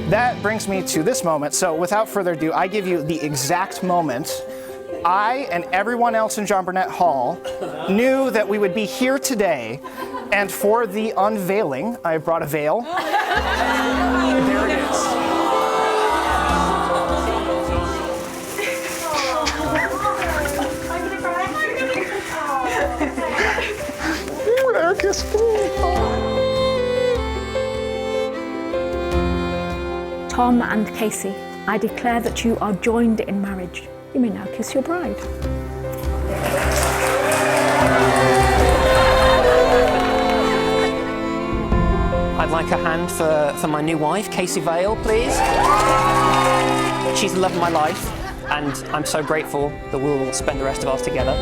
That brings me to this moment. So without further ado, I give you the exact moment I and everyone else in John Burnett Hall knew that we would be here today, and for the unveiling, I brought a veil. There it is. Tom and Casey, I declare that you are joined in marriage. You may now kiss your bride. I'd like a hand for my new wife, Casey Vale, please. She's the love of my life, and I'm so grateful that we'll spend the rest of ours together.